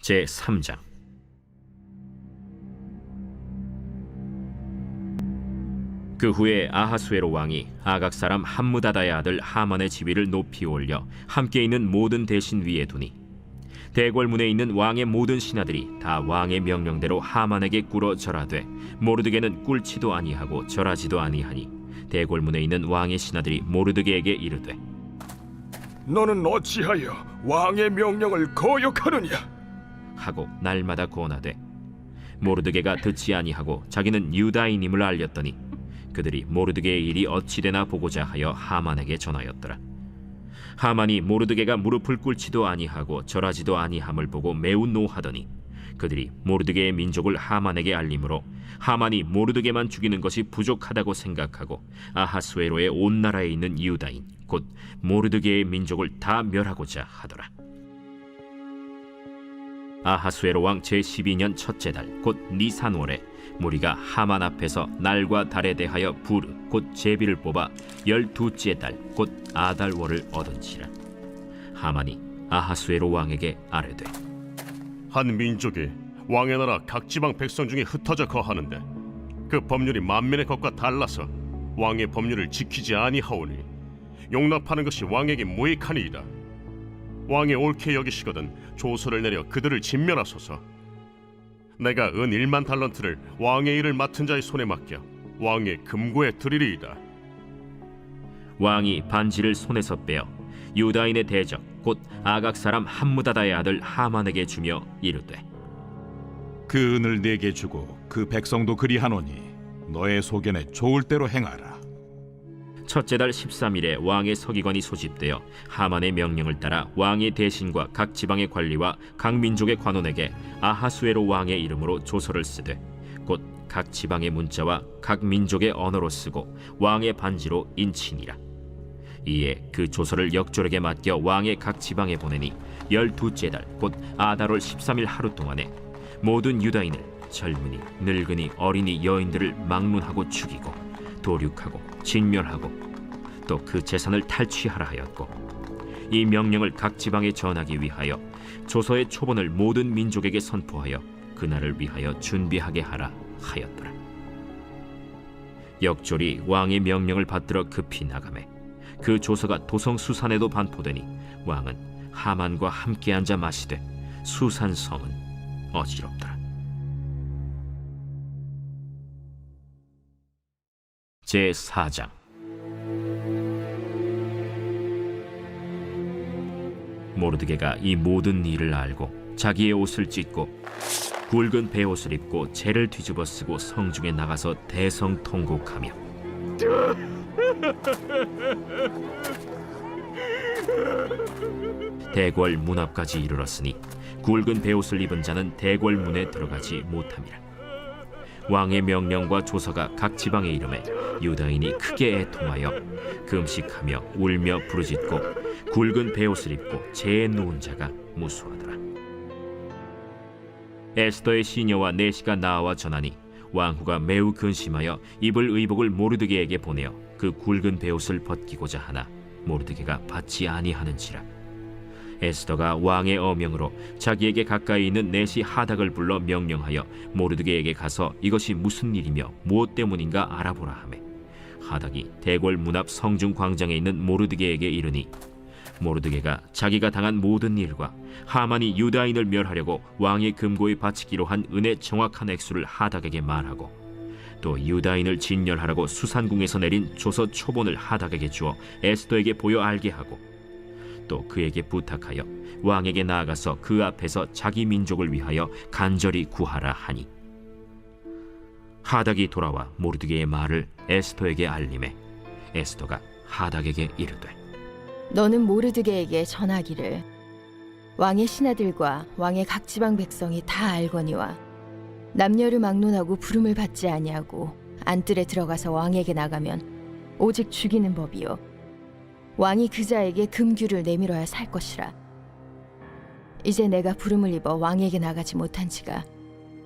제3장. 그 후에 아하수에로 왕이 아각 사람 함무다다의 아들 하만의 지위를 높이 올려 함께 있는 모든 대신 위에 두니, 대궐문에 있는 왕의 모든 신하들이 다 왕의 명령대로 하만에게 꿇어 절하되 모르드게는 꿇지도 아니하고 절하지도 아니하니, 대궐문에 있는 왕의 신하들이 모르드게에게 이르되, 너는 어찌하여 왕의 명령을 거역하느냐 하고 날마다 권하되, 모르드게가 듣지 아니하고 자기는 유다인임을 알렸더니 그들이 모르드게의 일이 어찌되나 보고자 하여 하만에게 전하였더라. 하만이 모르드게가 무릎을 꿇지도 아니하고 절하지도 아니함을 보고 매우 노하더니 그들이 모르드게의 민족을 하만에게 알림으로 하만이 모르드게만 죽이는 것이 부족하다고 생각하고 아하수에로의 온 나라에 있는 유다인 곧 모르드게의 민족을 다 멸하고자 하더라. 아하수에로 왕 제12년 첫째 달 곧 니산월에 무리가 하만 앞에서 날과 달에 대하여 부르 곧 제비를 뽑아 12째 달 곧 아달월을 얻은지라. 하만이 아하수에로 왕에게 아뢰되, 한 민족이 왕의 나라 각 지방 백성 중에 흩어져 거하는데 그 법률이 만민의 것과 달라서 왕의 법률을 지키지 아니하오니 용납하는 것이 왕에게 무익하니이다. 왕이 옳게 여기시거든 조서를 내려 그들을 진멸하소서. 내가 은 1만 달란트를 왕의 일을 맡은 자의 손에 맡겨 왕의 금고에 드리리이다. 왕이 반지를 손에서 빼어 유다인의 대적 곧 아각 사람 함무다다의 아들 하만에게 주며 이르되, 그 은을 내게 주고 그 백성도 그리하노니 너의 소견에 좋을 대로 행하라. 첫째 달 13일에 왕의 서기관이 소집되어 하만의 명령을 따라 왕의 대신과 각 지방의 관리와 각 민족의 관원에게 아하수에로 왕의 이름으로 조서를 쓰되 곧 각 지방의 문자와 각 민족의 언어로 쓰고 왕의 반지로 인치니라. 이에 그 조서를 역졸에게 맡겨 왕의 각 지방에 보내니 12째 달 곧 아달월 13일 하루 동안에 모든 유다인을 젊은이 늙은이 어린이 여인들을 막론하고 죽이고 도륙하고 진멸하고 또 그 재산을 탈취하라 하였고, 이 명령을 각 지방에 전하기 위하여 조서의 초본을 모든 민족에게 선포하여 그날을 위하여 준비하게 하라 하였더라. 역졸이 왕의 명령을 받들어 급히 나가매 그 조서가 도성 수산에도 반포되니 왕은 하만과 함께 앉아 마시되 수산 성은 어지럽더라. 제4장. 모르드게가 이 모든 일을 알고 자기의 옷을 찢고 굵은 베옷을 입고 재를 뒤집어 쓰고 성중에 나가서 대성통곡하며 대궐 문 앞까지 이르렀으니 굵은 베옷을 입은 자는 대궐 문에 들어가지 못함이라. 왕의 명령과 조서가 각 지방에 이르매 유다인이 크게 애통하여 금식하며 울며 부르짖고 굵은 베옷을 입고 재에 누운 자가 무수하더라. 에스더의 시녀와 내시가 나와 전하니 왕후가 매우 근심하여 입을 의복을 모르드게에게 보내어 그 굵은 베옷을 벗기고자 하나 모르드게가 받지 아니하는지라. 에스더가 왕의 어명으로 자기에게 가까이 있는 내시 하닥을 불러 명령하여 모르드게에게 가서 이것이 무슨 일이며 무엇 때문인가 알아보라 하매, 하닥이 대궐 문 앞 성중 광장에 있는 모르드게에게 이르니 모르드게가 자기가 당한 모든 일과 하만이 유다인을 멸하려고 왕의 금고에 바치기로 한 은의 정확한 액수를 하닥에게 말하고 또 유다인을 진멸하라고 수산궁에서 내린 조서 초본을 하닥에게 주어 에스더에게 보여 알게 하고 또 그에게 부탁하여 왕에게 나아가서 그 앞에서 자기 민족을 위하여 간절히 구하라 하니, 하닥이 돌아와 모르드게의 말을 에스더에게 알림해 에스더가 하닥에게 이르되, 너는 모르드게에게 전하기를 왕의 신하들과 왕의 각 지방 백성이 다 알거니와 남녀를 막론하고 부름을 받지 아니하고 안뜰에 들어가서 왕에게 나가면 오직 죽이는 법이요 왕이 그자에게 금규를 내밀어야 살 것이라. 이제 내가 부름을 입어 왕에게 나가지 못한 지가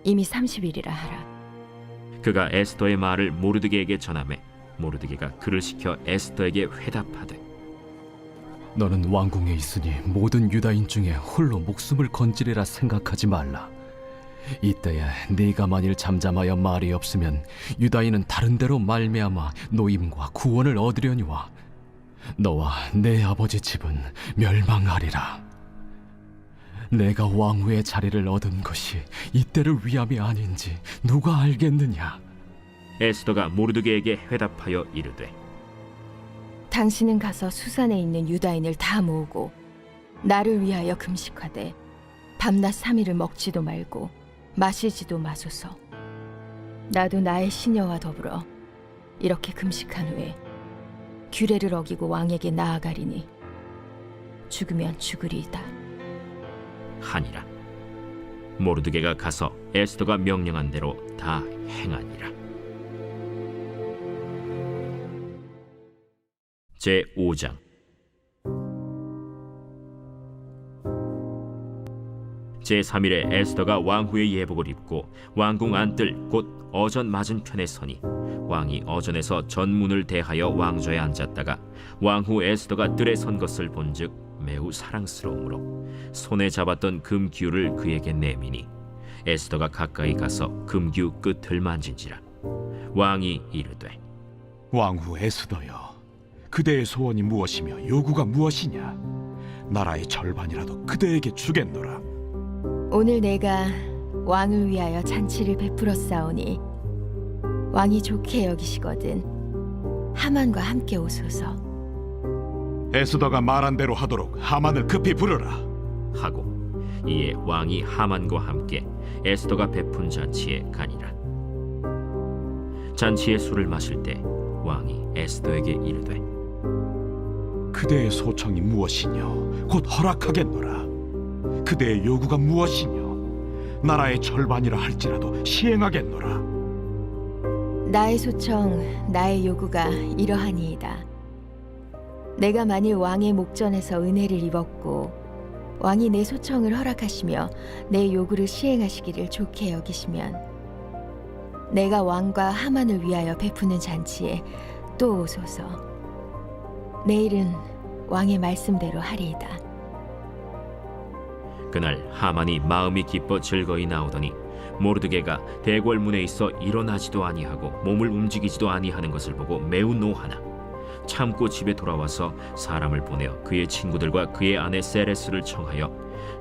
이미 30일이라 하라. 그가 에스더의 말을 모르드게에게 전하매 모르드게가 그를 시켜 에스더에게 회답하되, 너는 왕궁에 있으니 모든 유다인 중에 홀로 목숨을 건지리라 생각하지 말라. 이때에 네가 만일 잠잠하여 말이 없으면 유다인은 다른 데로 말미암아 노임과 구원을 얻으려니와 너와 내 아버지 집은 멸망하리라. 내가 왕후의 자리를 얻은 것이 이때를 위함이 아닌지 누가 알겠느냐? 에스더가 모르드게에게 회답하여 이르되 당신은 가서 수산에 있는 유다인을 다 모으고 나를 위하여 금식하되 밤낮 3일을 먹지도 말고 마시지도 마소서. 나도 나의 시녀와 더불어 이렇게 금식한 후에 규례를 어기고 왕에게 나아가리니 죽으면 죽으리이다. 하니라. 모르드게가 가서 에스더가 명령한 대로 다 행하니라. 제5장. 제3일에 에스더가 왕후의 예복을 입고 왕궁 안뜰 곧 어전 맞은편에 서니 왕이 어전에서 전문을 대하여 왕좌에 앉았다가 왕후 에스더가 뜰에 선 것을 본즉 매우 사랑스러우므로 손에 잡았던 금규를 그에게 내미니 에스더가 가까이 가서 금규 끝을 만진지라. 왕이 이르되 왕후 에스더여, 그대의 소원이 무엇이며 요구가 무엇이냐? 나라의 절반이라도 그대에게 주겠노라. 오늘 내가 왕을 위하여 잔치를 베풀었사오니 왕이 좋게 여기시거든 하만과 함께 오소서. 에스더가 말한 대로 하도록 하만을 급히 부르라. 하고 이에 왕이 하만과 함께 에스더가 베푼 잔치에 가니라. 잔치의 술을 마실 때 왕이 에스더에게 이르되 그대의 소청이 무엇이뇨? 곧 허락하겠노라. 그대의 요구가 무엇이뇨? 나라의 절반이라 할지라도 시행하겠노라. 나의 소청, 나의 요구가 이러하니이다. 내가 만일 왕의 목전에서 은혜를 입었고 왕이 내 소청을 허락하시며 내 요구를 시행하시기를 좋게 여기시면 내가 왕과 하만을 위하여 베푸는 잔치에 또 오소서. 내일은 왕의 말씀대로 하리이다. 그날 하만이 마음이 기뻐 즐거이 나오더니 모르드게가 대궐문에 있어 일어나지도 아니하고 몸을 움직이지도 아니하는 것을 보고 매우 노하나 참고 집에 돌아와서 사람을 보내어 그의 친구들과 그의 아내 세레스를 청하여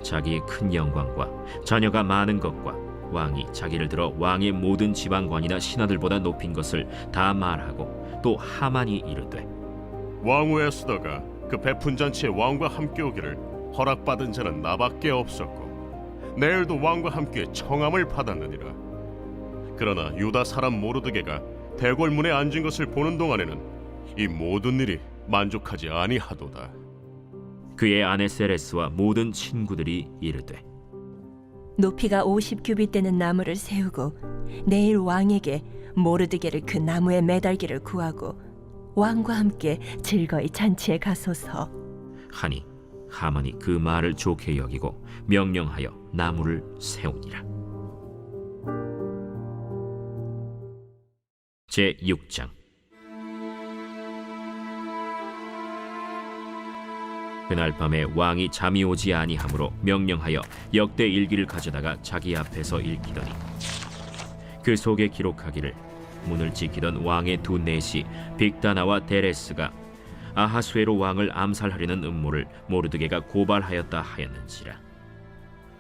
자기의 큰 영광과 자녀가 많은 것과 왕이 자기를 들어 왕의 모든 지방관이나 신하들보다 높인 것을 다 말하고 또 하만이 이르되 왕후 에스더가 그 베푼 잔치에 왕과 함께 오기를 허락받은 자는 나밖에 없었고 내일도 왕과 함께 청함을 받았느니라. 그러나 유다 사람 모르드게가 대궐문에 앉은 것을 보는 동안에는 이 모든 일이 만족하지 아니하도다. 그의 아내 세레스와 모든 친구들이 이르되 높이가 50규빗 되는 나무를 세우고 내일 왕에게 모르드게를 그 나무에 매달기를 구하고 왕과 함께 즐거이 잔치에 가소서 하니 하만이 그 말을 좋게 여기고 명령하여 나무를 세우니라. 제6장. 그날 밤에 왕이 잠이 오지 아니하므로 명령하여 역대 일기를 가져다가 자기 앞에서 읽히더니 그 속에 기록하기를 문을 지키던 왕의 두 내시 빅다나와 데레스가 아하수에로 왕을 암살하려는 음모를 모르드게가 고발하였다 하였는지라.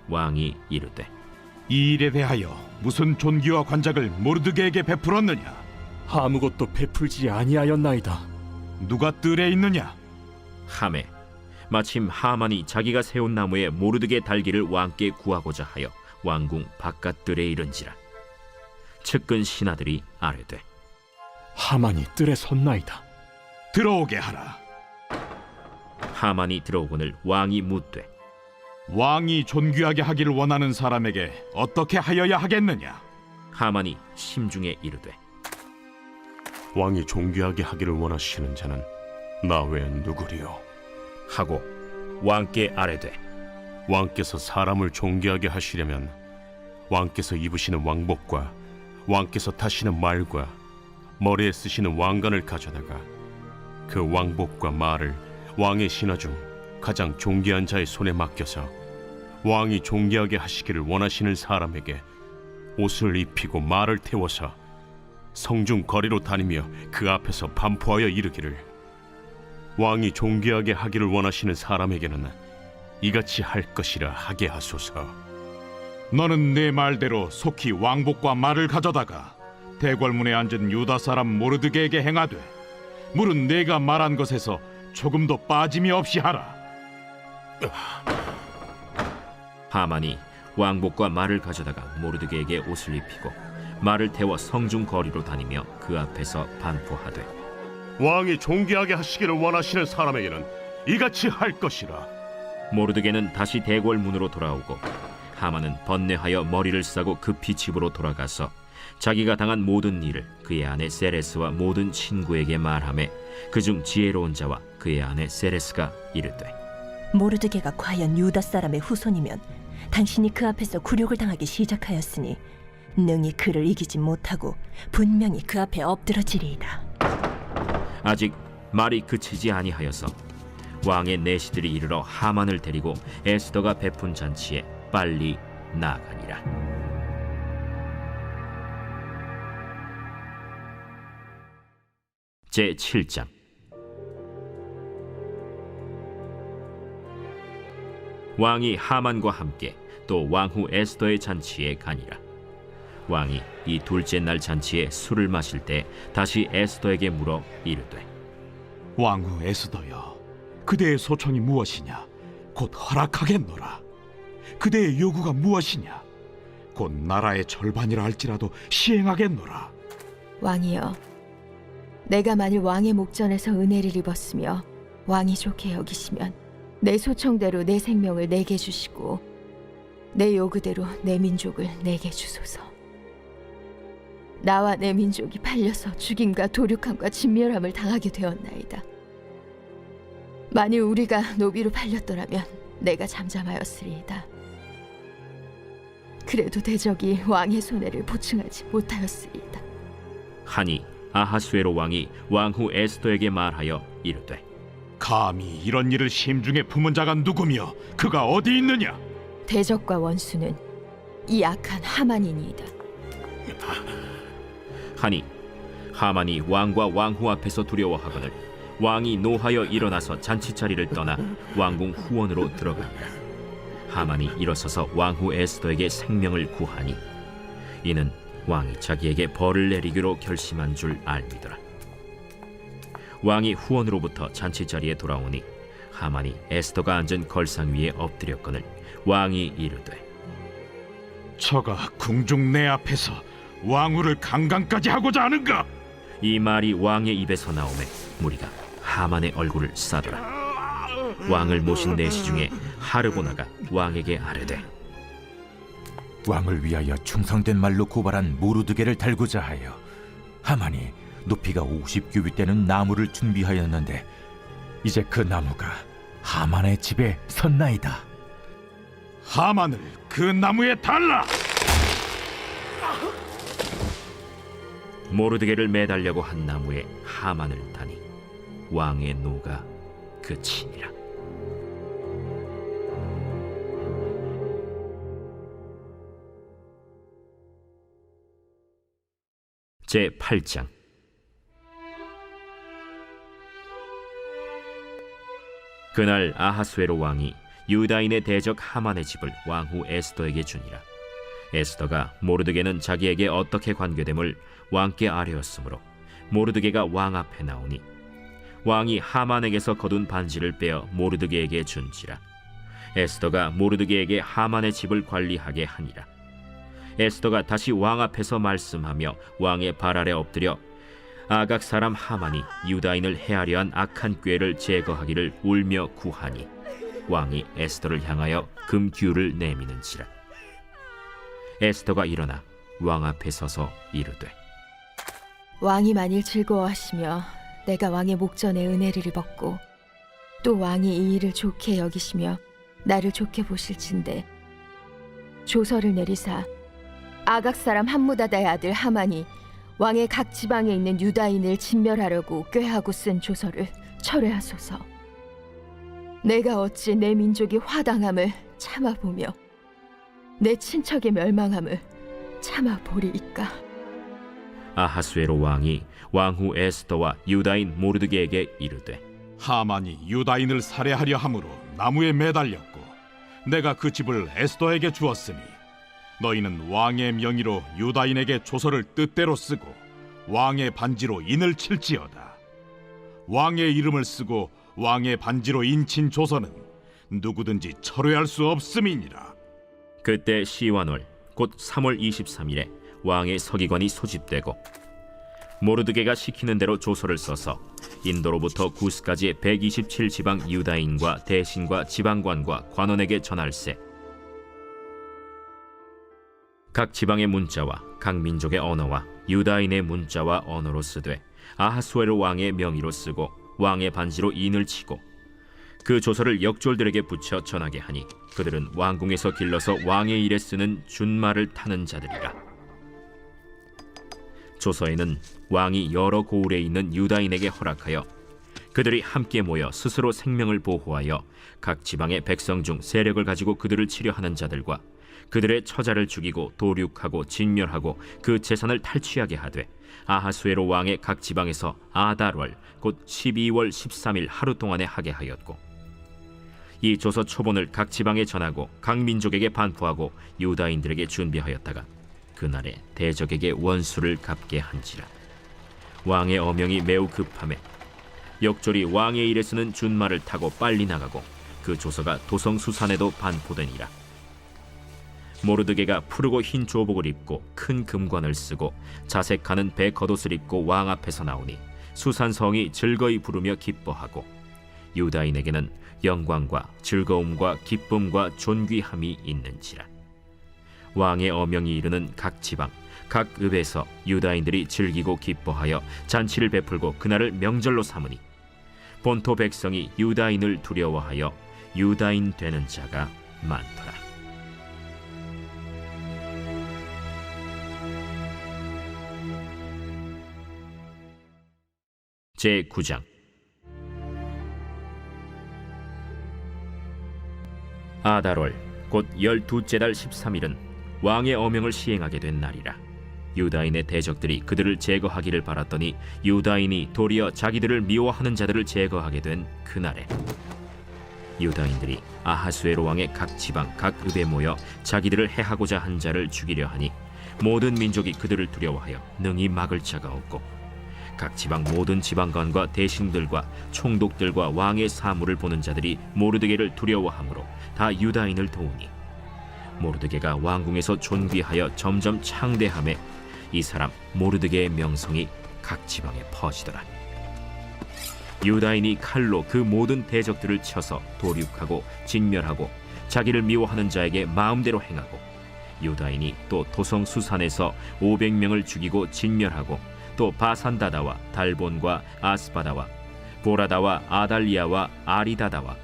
왕이 이르되 이 일에 대하여 무슨 존귀와 관작을 모르드게에게 베풀었느냐? 아무것도 베풀지 아니하였나이다. 누가 뜰에 있느냐? 하매 마침 하만이 자기가 세운 나무에 모르드게 달기를 왕께 구하고자 하여 왕궁 바깥들에 이른지라. 측근 신하들이 아뢰되 하만이 뜰에 섰나이다. 들어오게 하라. 하만이 들어오거늘 왕이 묻되 왕이 존귀하게 하기를 원하는 사람에게 어떻게 하여야 하겠느냐? 하만이 심중에 이르되 왕이 존귀하게 하기를 원하시는 자는 나 외엔 누구리요? 하고 왕께 아뢰되 왕께서 사람을 존귀하게 하시려면 왕께서 입으시는 왕복과 왕께서 타시는 말과 머리에 쓰시는 왕관을 가져다가 그 왕복과 말을 왕의 신하 중 가장 존귀한 자의 손에 맡겨서 왕이 존귀하게 하시기를 원하시는 사람에게 옷을 입히고 말을 태워서 성중 거리로 다니며 그 앞에서 반포하여 이르기를, 왕이 존귀하게 하기를 원하시는 사람에게는 이같이 할 것이라 하게 하소서. 너는 내 말대로 속히 왕복과 말을 가져다가 대궐문에 앉은 유다 사람 모르드게에게 행하되, 물은 내가 말한 것에서 조금도 빠짐이 없이 하라. 하만이 왕복과 말을 가져다가 모르드게에게 옷을 입히고 말을 태워 성중 거리로 다니며 그 앞에서 반포하되, 왕이 존귀하게 하시기를 원하시는 사람에게는 이같이 할 것이라. 모르드게는 다시 대궐 문으로 돌아오고 하만은 번뇌하여 머리를 싸고 급히 집으로 돌아가서 자기가 당한 모든 일을 그의 아내 세레스와 모든 친구에게 말하며 그중 지혜로운 자와 그의 아내 세레스가 이르되, 모르드게가 과연 유다 사람의 후손이면 당신이 그 앞에서 굴욕을 당하기 시작하였으니 능히 그를 이기지 못하고 분명히 그 앞에 엎드러지리이다. 아직 말이 그치지 아니하여서 왕의 내시들이 이르러 하만을 데리고 에스더가 베푼 잔치에 빨리 나아가니라. 제 7장. 왕이 하만과 함께 또 왕후 에스더의 잔치에 가니라. 왕이 이 둘째 날 잔치에 술을 마실 때 다시 에스더에게 물어 이르되, 왕후 에스더여, 그대의 소청이 무엇이냐? 곧 허락하겠노라. 그대의 요구가 무엇이냐? 곧 나라의 절반이라 할지라도 시행하겠노라. 왕이여, 내가 만일 왕의 목전에서 은혜를 입었으며 왕이 좋게 여기시면 내 소청대로 내 생명을 내게 주시고 내 요구대로 내 민족을 내게 주소서. 나와 내 민족이 팔려서 죽임과 도륙함과 진멸함을 당하게 되었나이다. 만일 우리가 노비로 팔렸더라면 내가 잠잠하였으리이다. 그래도 대적이 왕의 손해를 보충하지 못하였으리이다. 하니 아하수에로 왕이 왕후 에스더에게 말하여 이르되, 감히 이런 일을 심중에 품은 자가 누구며 그가 어디 있느냐? 대적과 원수는 이 악한 하만이니이다. 하니 하만이 왕과 왕후 앞에서 두려워하거늘 왕이 노하여 일어나서 잔치자리를 떠나 왕궁 후원으로 들어가니라. 하만이 일어서서 왕후 에스더에게 생명을 구하니 이는 왕이 자기에게 벌을 내리기로 결심한 줄 알미더라. 왕이 후원으로부터 잔치자리에 돌아오니 하만이 에스더가 앉은 걸상 위에 엎드렸거늘 왕이 이르되, 저가 궁중 내 앞에서 왕후를 강간까지 하고자 하는가? 이 말이 왕의 입에서 나오매 무리가 하만의 얼굴을 싸더라. 왕을 모신 내시 중에 하르보나가 왕에게 아뢰되, 왕을 위하여 충성된 말로 고발한 모르드게를 달고자 하여 하만이 높이가 50규빗 되는 나무를 준비하였는데 이제 그 나무가 하만의 집에 섰나이다. 하만을 그 나무에 달라! 모르드게를 매달려고 한 나무에 하만을 다니 왕의 노가 그치니라. 제 8장. 그날 아하수에로 왕이 유다인의 대적 하만의 집을 왕후 에스더에게 주니라. 에스더가 모르드게는 자기에게 어떻게 관계됨을 왕께 아뢰었으므로 모르드게가 왕 앞에 나오니 왕이 하만에게서 거둔 반지를 빼어 모르드게에게 준지라. 에스더가 모르드게에게 하만의 집을 관리하게 하니라. 에스더가 다시 왕 앞에서 말씀하며 왕의 발 아래 엎드려 아각 사람 하만이 유다인을 해하려 한 악한 꾀를 제거하기를 울며 구하니 왕이 에스더를 향하여 금규를 내미는지라. 에스더가 일어나 왕 앞에 서서 이르되, 왕이 만일 즐거워하시며 내가 왕의 목전에 은혜를 입었고 또 왕이 이 일을 좋게 여기시며 나를 좋게 보실진대 조서를 내리사 아각 사람 함무다다의 아들 하만이 왕의 각 지방에 있는 유다인을 진멸하려고 꾀하고 쓴 조서를 철회하소서. 내가 어찌 내 민족이 화당함을 참아보며 내 친척의 멸망함을 참아보리이까. 아하수에로 왕이 왕후 에스더와 유다인 모르드게에게 이르되 하만이 유다인을 살해하려 함으로 나무에 매달렸고 내가 그 집을 에스더에게 주었으니 너희는 왕의 명의로 유다인에게 조서를 뜻대로 쓰고 왕의 반지로 인을 칠지어다. 왕의 이름을 쓰고 왕의 반지로 인친 조서는 누구든지 철회할 수 없음이니라. 그때 시완월 곧 3월 23일에 왕의 서기관이 소집되고 모르드게가 시키는 대로 조서를 써서 인도로부터 구스까지의 127지방 유다인과 대신과 지방관과 관원에게 전할세. 각 지방의 문자와 각 민족의 언어와 유다인의 문자와 언어로 쓰되 아하수에로 왕의 명의로 쓰고 왕의 반지로 인을 치고 그 조서를 역졸들에게 붙여 전하게 하니 그들은 왕궁에서 길러서 왕의 일에 쓰는 준말을 타는 자들이라. 조서에는 왕이 여러 고을에 있는 유다인에게 허락하여 그들이 함께 모여 스스로 생명을 보호하여 각 지방의 백성 중 세력을 가지고 그들을 치려하는 자들과 그들의 처자를 죽이고 도륙하고 진멸하고 그 재산을 탈취하게 하되 아하수에로 왕의 각 지방에서 아달월 곧 12월 13일 하루 동안에 하게 하였고 이 조서 초본을 각 지방에 전하고 각 민족에게 반포하고 유다인들에게 준비하였다가 그날에 대적에게 원수를 갚게 한지라. 왕의 어명이 매우 급함에 역졸이 왕의 일에 쓰는 준말을 타고 빨리 나가고 그 조서가 도성 수산에도 반포되니라. 모르드게가 푸르고 흰 조복을 입고 큰 금관을 쓰고 자색하는 배 겉옷을 입고 왕 앞에서 나오니 수산성이 즐거이 부르며 기뻐하고 유다인에게는 영광과 즐거움과 기쁨과 존귀함이 있는지라. 왕의 어명이 이르는 각 지방 각 읍에서 유다인들이 즐기고 기뻐하여 잔치를 베풀고 그날을 명절로 삼으니 본토 백성이 유다인을 두려워하여 유다인 되는 자가 많더라. 제9장. 아달월 곧 12째 달 13일은 왕의 어명을 시행하게 된 날이라. 유다인의 대적들이 그들을 제거하기를 바랐더니 유다인이 도리어 자기들을 미워하는 자들을 제거하게 된 그날에 유다인들이 아하수에로 왕의 각 지방 각 읍에 모여 자기들을 해하고자 한 자를 죽이려 하니 모든 민족이 그들을 두려워하여 능히 막을 자가 없고 각 지방 모든 지방관과 대신들과 총독들과 왕의 사물을 보는 자들이 모르드게를 두려워하므로 다 유다인을 도우니 모르드게가 왕궁에서 존귀하여 점점 창대함에 이 사람 모르드게의 명성이 각 지방에 퍼지더라. 유다인이 칼로 그 모든 대적들을 쳐서 도륙하고 진멸하고 자기를 미워하는 자에게 마음대로 행하고 유다인이 또 도성 수산에서 500명을 죽이고 진멸하고 또 바산다다와 달본과 아스바다와 보라다와 아달리아와 아리다다와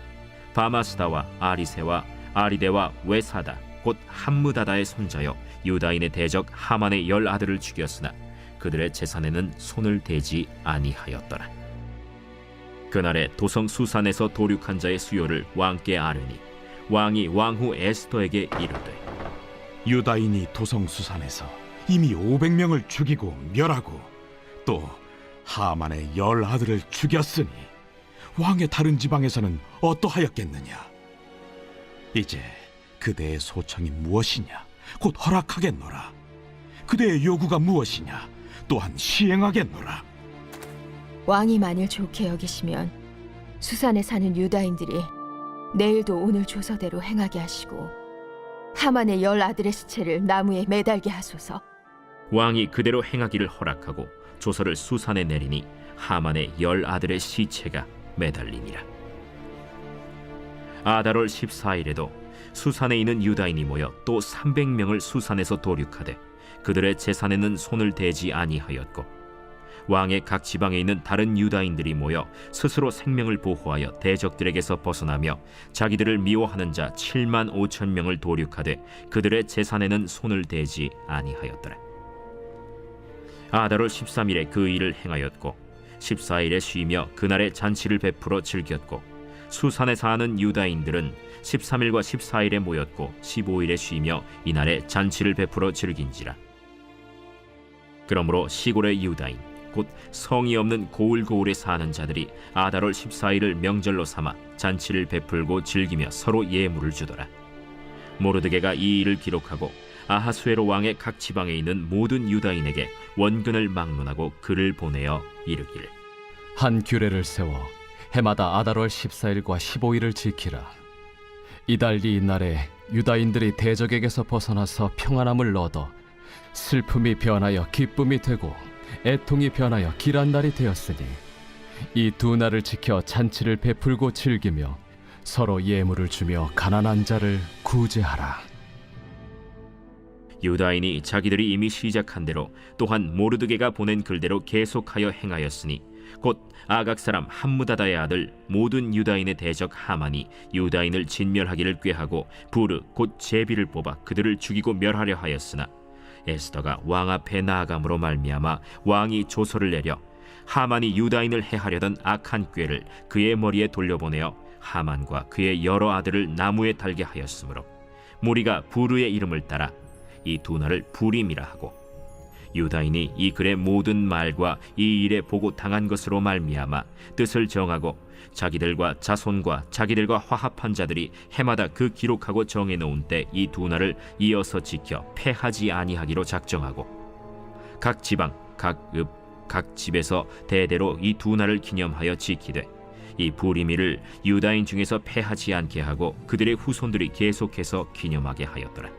바마스다와 아리세와 아리데와 외사다 곧 함무다다의 손자여 유다인의 대적 하만의 10아들을 죽였으나 그들의 재산에는 손을 대지 아니하였더라. 그날에 도성 수산에서 도륙한 자의 수요를 왕께 아뢰니 왕이 왕후 에스더에게 이르되 유다인이 도성수산에서 이미 500명을 죽이고 멸하고 또 하만의 10아들을 죽였으니 왕의 다른 지방에서는 어떠하였겠느냐? 이제 그대의 소청이 무엇이냐? 곧 허락하겠노라. 그대의 요구가 무엇이냐? 또한 시행하겠노라. 왕이 만일 좋게 여기시면 수산에 사는 유다인들이 내일도 오늘 조서대로 행하게 하시고 하만의 10아들의 시체를 나무에 매달게 하소서. 왕이 그대로 행하기를 허락하고 조서를 수산에 내리니 하만의 10아들의 시체가 매달리니라. 아달월 14일에도 수산에 있는 유다인이 모여 또 300명을 수산에서 도륙하되 그들의 재산에는 손을 대지 아니하였고 왕의 각 지방에 있는 다른 유다인들이 모여 스스로 생명을 보호하여 대적들에게서 벗어나며 자기들을 미워하는 자 7만 5천 명을 도륙하되 그들의 재산에는 손을 대지 아니하였더라. 아달월 13일에 그 일을 행하였고 14일에 쉬며 그날에 잔치를 베풀어 즐겼고 수산에 사는 유다인들은 13일과 14일에 모였고 15일에 쉬며 이날에 잔치를 베풀어 즐긴지라. 그러므로 시골의 유다인 곧 성이 없는 고을고을에 사는 자들이 아달월 14일을 명절로 삼아 잔치를 베풀고 즐기며 서로 예물을 주더라. 모르드게가 이 일을 기록하고 아하수에로 왕의 각 지방에 있는 모든 유다인에게 원근을 막론하고 글을 보내어 이르기를 한 규례를 세워 해마다 아달월 14일과 15일을 지키라. 이달 이날에 유다인들이 대적에게서 벗어나서 평안함을 얻어 슬픔이 변하여 기쁨이 되고 애통이 변하여 길한 날이 되었으니 이 두 날을 지켜 잔치를 베풀고 즐기며 서로 예물을 주며 가난한 자를 구제하라. 유다인이 자기들이 이미 시작한 대로 또한 모르드게가 보낸 글대로 계속하여 행하였으니 곧 아각 사람 함무다다의 아들 모든 유다인의 대적 하만이 유다인을 진멸하기를 꾀하고 부르 곧 제비를 뽑아 그들을 죽이고 멸하려 하였으나 에스더가 왕 앞에 나아감으로 말미암아 왕이 조서를 내려 하만이 유다인을 해하려던 악한 꾀를 그의 머리에 돌려보내어 하만과 그의 여러 아들을 나무에 달게 하였으므로 무리가 부르의 이름을 따라 이 두 날을 부림이라 하고 유다인이 이 글의 모든 말과 이 일에 보고 당한 것으로 말미암아 뜻을 정하고 자기들과 자손과 자기들과 화합한 자들이 해마다 그 기록하고 정해놓은 때 이 두 날을 이어서 지켜 패하지 아니하기로 작정하고 각 지방, 각 읍, 각 집에서 대대로 이 두 날을 기념하여 지키되 이 부리미를 유다인 중에서 패하지 않게 하고 그들의 후손들이 계속해서 기념하게 하였더라.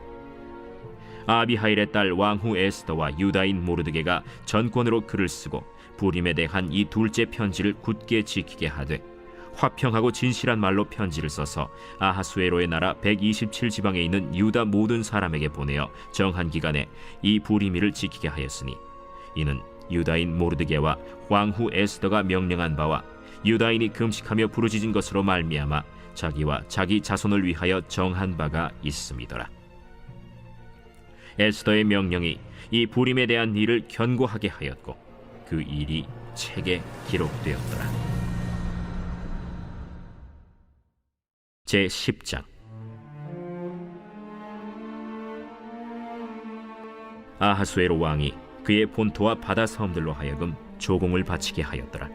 아비하일의 딸 왕후 에스더와 유다인 모르드게가 전권으로 글을 쓰고 부림에 대한 이 둘째 편지를 굳게 지키게 하되 화평하고 진실한 말로 편지를 써서 아하수에로의 나라 127지방에 있는 유다 모든 사람에게 보내어 정한 기간에 이 부리미를 지키게 하였으니 이는 유다인 모르드게와 왕후 에스더가 명령한 바와 유다인이 금식하며 부르짖은 것으로 말미암아 자기와 자기 자손을 위하여 정한 바가 있음이더라. 에스더의 명령이 이 부림에 대한 일을 견고하게 하였고 그 일이 책에 기록되었더라. 제10장. 아하수에로 왕이 그의 본토와 바다 섬들로 하여금 조공을 바치게 하였더라.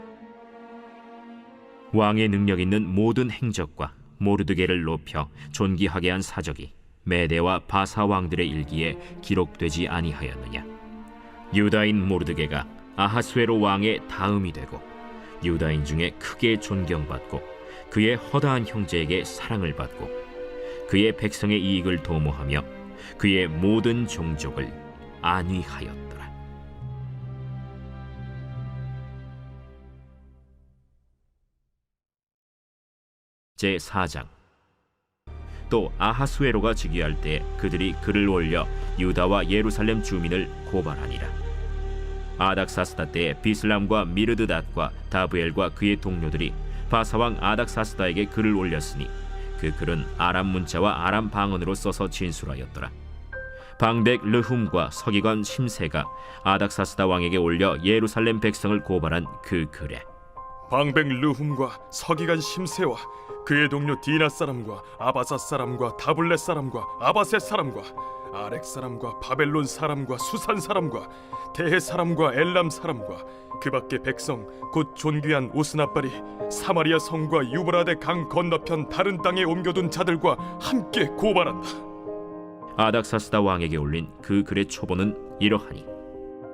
왕의 능력 있는 모든 행적과 모르드게를 높여 존귀하게 한 사적이 메대와 바사 왕들의 일기에 기록되지 아니하였느냐. 유다인 모르드게가 아하수에로 왕의 다음이 되고 유다인 중에 크게 존경받고 그의 허다한 형제에게 사랑을 받고 그의 백성의 이익을 도모하며 그의 모든 종족을 안위하였더라. 제4장. 또 아하수에로가 즉위할 때 그들이 글을 올려 유다와 예루살렘 주민을 고발하니라. 아닥사스다 때에 비슬람과 미르드닷과 다브엘과 그의 동료들이 바사왕 아닥사스다에게 글을 올렸으니 그 글은 아람 문자와 아람 방언으로 써서 진술하였더라. 방백 르훔과 서기관 심세가 아닥사스다 왕에게 올려 예루살렘 백성을 고발한 그 글에 방백 르훔과 서기관 심세와 그의 동료 디나 사람과 아바사 사람과 다블렛 사람과 아바셋 사람과 아렉 사람과 바벨론 사람과 수산 사람과 대해 사람과 엘람 사람과 그 밖의 백성 곧 존귀한 오스나발이 사마리아 성과 유브라데 강 건너편 다른 땅에 옮겨둔 자들과 함께 고발한다. 아닥사스다 왕에게 올린 그 글의 초본은 이러하니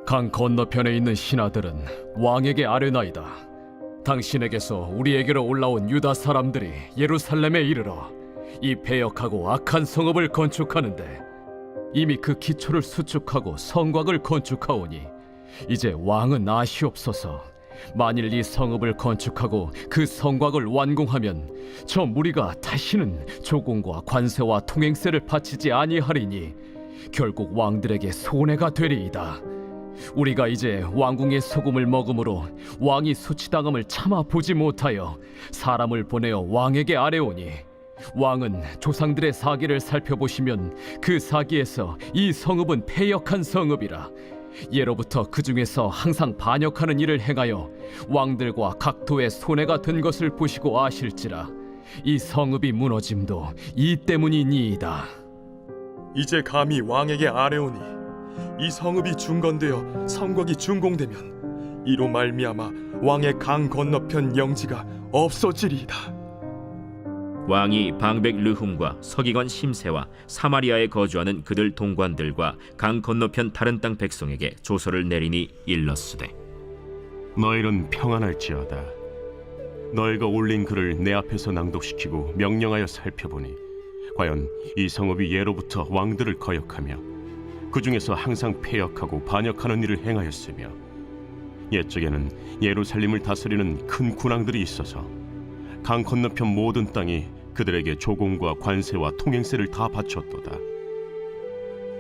강 건너편에 있는 신하들은 왕에게 아뢰나이다. 당신에게서 우리에게로 올라온 유다 사람들이 예루살렘에 이르러 이 패역하고 악한 성읍을 건축하는데 이미 그 기초를 수축하고 성곽을 건축하오니 이제 왕은 아시옵소서. 만일 이 성읍을 건축하고 그 성곽을 완공하면 저 무리가 다시는 조공과 관세와 통행세를 바치지 아니하리니 결국 왕들에게 손해가 되리이다. 우리가 이제 왕궁의 소금을 먹음으로 왕이 수치당함을 참아 보지 못하여 사람을 보내어 왕에게 아뢰오니 왕은 조상들의 사기를 살펴보시면 그 사기에서 이 성읍은 패역한 성읍이라. 예로부터 그 중에서 항상 반역하는 일을 행하여 왕들과 각도에 손해가 된 것을 보시고 아실지라. 이 성읍이 무너짐도 이 때문이니이다. 이제 감히 왕에게 아뢰오니 이 성읍이 중건되어 성곽이 준공되면 이로 말미암아 왕의 강 건너편 영지가 없어지리이다. 왕이 방백 르훔과 서기관 심세와 사마리아에 거주하는 그들 동관들과 강 건너편 다른 땅 백성에게 조서를 내리니 일렀으되 너희는 평안할지어다. 너희가 올린 글을 내 앞에서 낭독시키고 명령하여 살펴보니 과연 이 성읍이 예로부터 왕들을 거역하며 그 중에서 항상 패역하고 반역하는 일을 행하였으며 옛적에는 예루살렘을 다스리는 큰 군왕들이 있어서 강 건너편 모든 땅이 그들에게 조공과 관세와 통행세를 다 바쳤도다.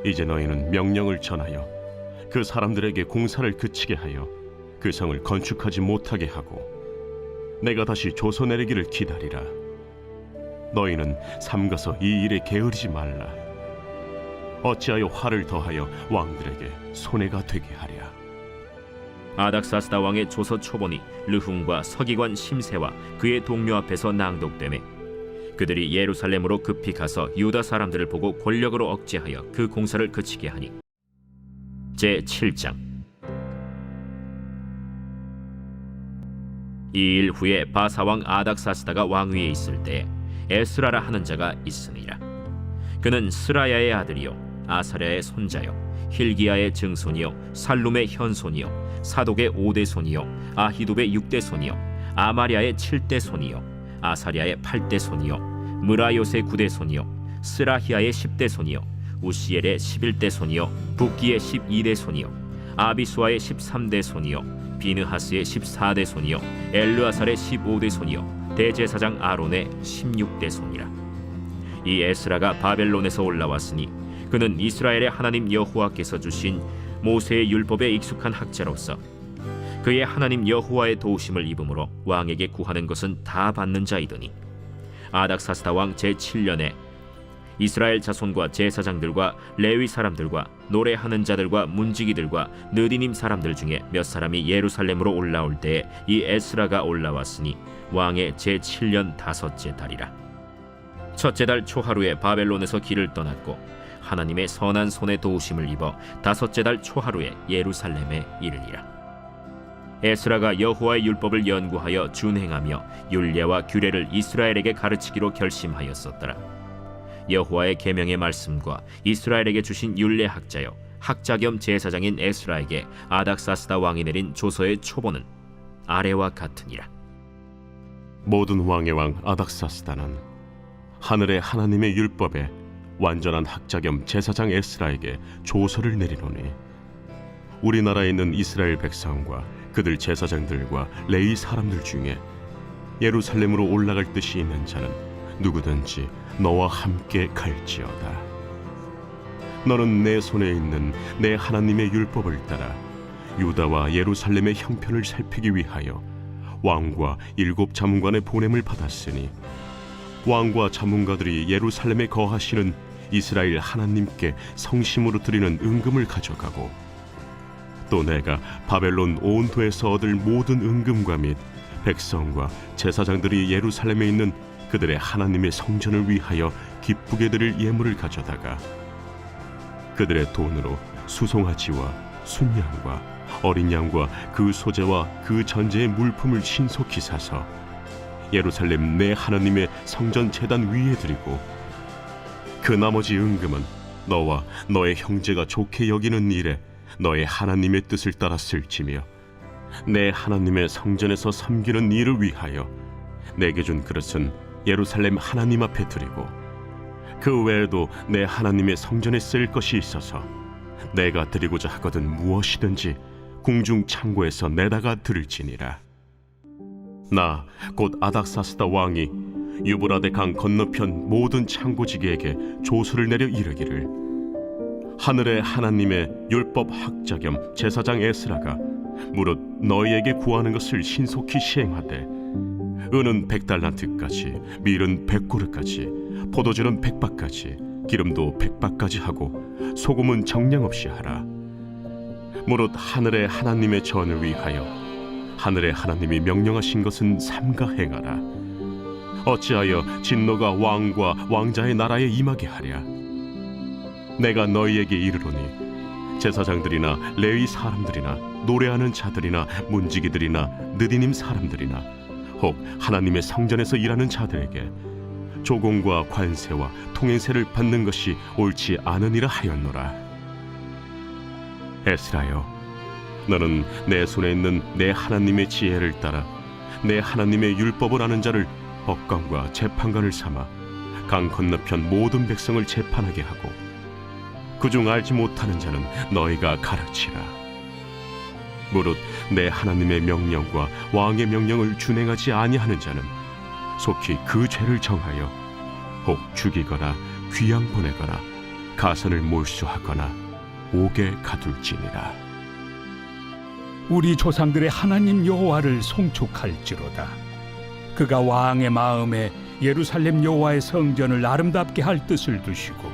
이제 너희는 명령을 전하여 그 사람들에게 공사를 그치게 하여 그 성을 건축하지 못하게 하고 내가 다시 조서 내리기를 기다리라. 너희는 삼가서 이 일에 게으르지 말라. 어찌하여 화를 더하여 왕들에게 손해가 되게 하랴. 아닥사스다 왕의 조서 초본이 르훔과 서기관 심세와 그의 동료 앞에서 낭독되매 그들이 예루살렘으로 급히 가서 유다 사람들을 보고 권력으로 억제하여 그 공사를 그치게 하니 제7장. 이 일 후에 바사왕 아닥사스다가 왕위에 있을 때에 에스라라 하는 자가 있으니라. 그는 스라야의 아들이요 아사랴의 손자요 힐기야의 증손이요 살룸의 현손이요 사독의 5대 손이요 아히둡의 6대 손이요 아마랴의 7대 손이요 아사랴의 8대 손이요 무라요의 9대 손이요 스라히야의 10대 손이요 우시엘의 11대 손이요 붓기의 12대 손이요 아비수아의 13대 손이요 비느하스의 14대 손이요 엘르아살의 15대 손이요 대제사장 아론의 16대 손이라. 이 에스라가 바벨론에서 올라왔으니 그는 이스라엘의 하나님 여호와께서 주신 모세의 율법에 익숙한 학자로서 그의 하나님 여호와의 도우심을 입음으로 왕에게 구하는 것은 다 받는 자이더니 아닥사스다 왕 제7년에 이스라엘 자손과 제사장들과 레위 사람들과 노래하는 자들과 문지기들과 느디님 사람들 중에 몇 사람이 예루살렘으로 올라올 때에 이 에스라가 올라왔으니 왕의 제7년 5째 달이라. 첫째 달 초하루에 바벨론에서 길을 떠났고 하나님의 선한 손에 도우심을 입어 5째 달 초하루에 예루살렘에 이르니라. 에스라가 여호와의 율법을 연구하여 준행하며 율례와 규례를 이스라엘에게 가르치기로 결심하였었더라. 여호와의 계명의 말씀과 이스라엘에게 주신 율례 학자요 학자 겸 제사장인 에스라에게 아닥사스다 왕이 내린 조서의 초본은 아래와 같으니라. 모든 왕의 왕 아닥사스다는 하늘의 하나님의 율법에 완전한 학자 겸 제사장 에스라에게 조서를 내리노니 우리나라에 있는 이스라엘 백성과 그들 제사장들과 레위 사람들 중에 예루살렘으로 올라갈 뜻이 있는 자는 누구든지 너와 함께 갈지어다. 너는 내 손에 있는 내 하나님의 율법을 따라 유다와 예루살렘의 형편을 살피기 위하여 왕과 7 자문관의 보냄을 받았으니 왕과 자문가들이 예루살렘에 거하시는 이스라엘 하나님께 성심으로 드리는 은금을 가져가고 또 내가 바벨론 온도에서 얻을 모든 은금과 및 백성과 제사장들이 예루살렘에 있는 그들의 하나님의 성전을 위하여 기쁘게 드릴 예물을 가져다가 그들의 돈으로 수송아지와 순양과 어린 양과 그 소재와 그 전제의 물품을 신속히 사서 예루살렘 내 하나님의 성전 제단 위에 드리고 그 나머지 은금은 너와 너의 형제가 좋게 여기는 일에 너의 하나님의 뜻을 따라 쓸지며 내 하나님의 성전에서 섬기는 일을 위하여 내게 준 그릇은 예루살렘 하나님 앞에 드리고 그 외에도 내 하나님의 성전에 쓸 것이 있어서 내가 드리고자 하거든 무엇이든지 궁중 창고에서 내다가 드릴지니라. 나 곧 아닥사스다 왕이 유브라데 강 건너편 모든 창고지기에게 조서를 내려 이르기를 하늘의 하나님의 율법 학자 겸 제사장 에스라가 무릇 너희에게 구하는 것을 신속히 시행하되 은은 100달란트까지 밀은 100고르까지 포도주는 100바까지 기름도 100바까지 하고 소금은 정량 없이 하라. 무릇 하늘의 하나님의 전을 위하여 하늘의 하나님이 명령하신 것은 삼가 행하라. 어찌하여 진노가 왕과 왕자의 나라에 임하게 하랴. 내가 너희에게 이르노니 제사장들이나 레위 사람들이나 노래하는 자들이나 문지기들이나 느디님 사람들이나 혹 하나님의 성전에서 일하는 자들에게 조공과 관세와 통행세를 받는 것이 옳지 않으니라 하였노라. 에스라여, 너는 내 손에 있는 내 하나님의 지혜를 따라 내 하나님의 율법을 아는 자를 법관과 재판관을 삼아 강 건너편 모든 백성을 재판하게 하고 그중 알지 못하는 자는 너희가 가르치라. 무릇 내 하나님의 명령과 왕의 명령을 준행하지 아니하는 자는 속히 그 죄를 정하여 혹 죽이거나 귀양 보내거나 가선을 몰수하거나 옥에 가둘지니라. 우리 조상들의 하나님 여호와를 송축할지로다. 그가 왕의 마음에 예루살렘 여호와의 성전을 아름답게 할 뜻을 두시고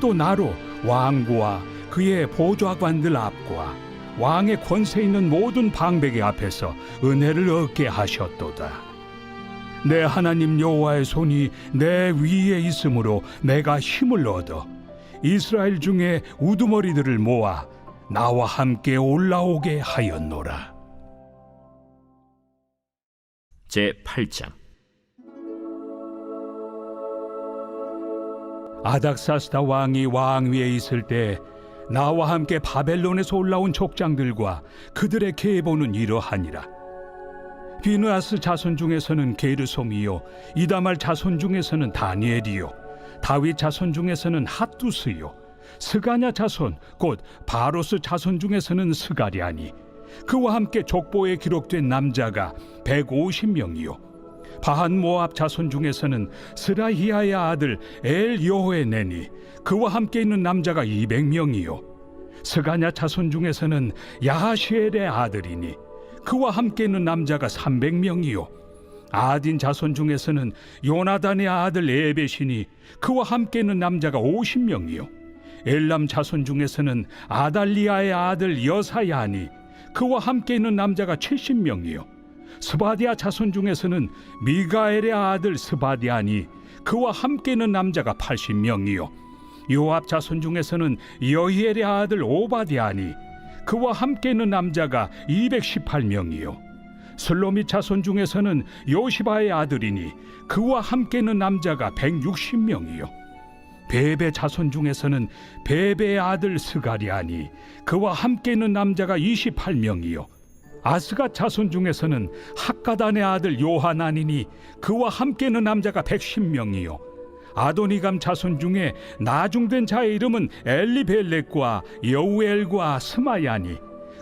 또 나로 왕과 그의 보좌관들 앞과 왕의 권세 있는 모든 방백의 앞에서 은혜를 얻게 하셨도다. 내 하나님 여호와의 손이 내 위에 있으므로 내가 힘을 얻어 이스라엘 중에 우두머리들을 모아 나와 함께 올라오게 하였노라. 제8장. 아닥사스다 왕이 왕위에 있을 때 나와 함께 바벨론에서 올라온 족장들과 그들의 계보는 이러하니라. 비느하스 자손 중에서는 게르솜이요, 이다말 자손 중에서는 다니엘이요, 다윗 자손 중에서는 핫두스요, 스가냐 자손 곧 바로스 자손 중에서는 스가랴니, 그와 함께 족보에 기록된 남자가 150명이요, 바한 모압 자손 중에서는 스라히야의 아들 엘 여호에네니, 그와 함께 있는 남자가 200명이요, 스가냐 자손 중에서는 야하시엘의 아들이니 그와 함께 있는 남자가 300명이요, 아딘 자손 중에서는 요나단의 아들 에벳이니 그와 함께 있는 남자가 50명이요, 엘람 자손 중에서는 아달리아의 아들 여사야니 그와 함께 있는 남자가 70명이요, 스바디아 자손 중에서는 미가엘의 아들 스바디아니 그와 함께 있는 남자가 80명이요, 요압 자손 중에서는 여히엘의 아들 오바디아니 그와 함께 있는 남자가 218명이요, 슬로밋 자손 중에서는 요시바의 아들이니 그와 함께 있는 남자가 160명이요, 베베 자손 중에서는 베베의 아들 스가리아니 그와 함께 있는 남자가 28명이요, 아스가 자손 중에서는 학가단의 아들 요하나니니 그와 함께 있는 남자가 110명이요, 아도니감 자손 중에 나중된 자의 이름은 엘리벨렉과 여우엘과 스마야니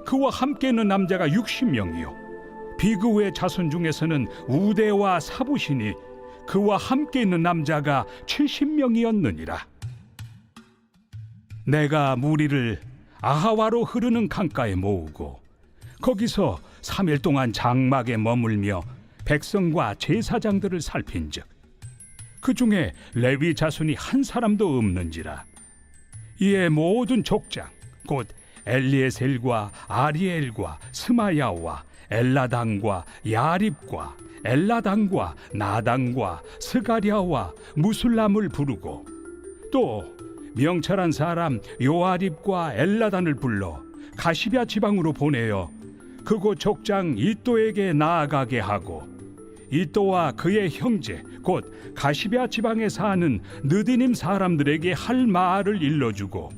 그와 함께 있는 남자가 60명이요, 비그우의 자손 중에서는 우대와 사부시니 그와 함께 있는 남자가 70명이었느니라. 내가 무리를 아하와로 흐르는 강가에 모으고 거기서 3일 동안 장막에 머물며 백성과 제사장들을 살핀즉 그 중에 레위 자손이 한 사람도 없는지라. 이에 모든 족장 곧 엘리에셀과 아리엘과 스마야와 엘라당과 야립과 엘라당과 나당과 스가랴와 무술람을 부르고 또 명철한 사람 요아립과 엘라단을 불러 가시비아 지방으로 보내어 그곳 족장 이또에게 나아가게 하고 이또와 그의 형제 곧 가시비아 지방에 사는 느디님 사람들에게 할 말을 일러주고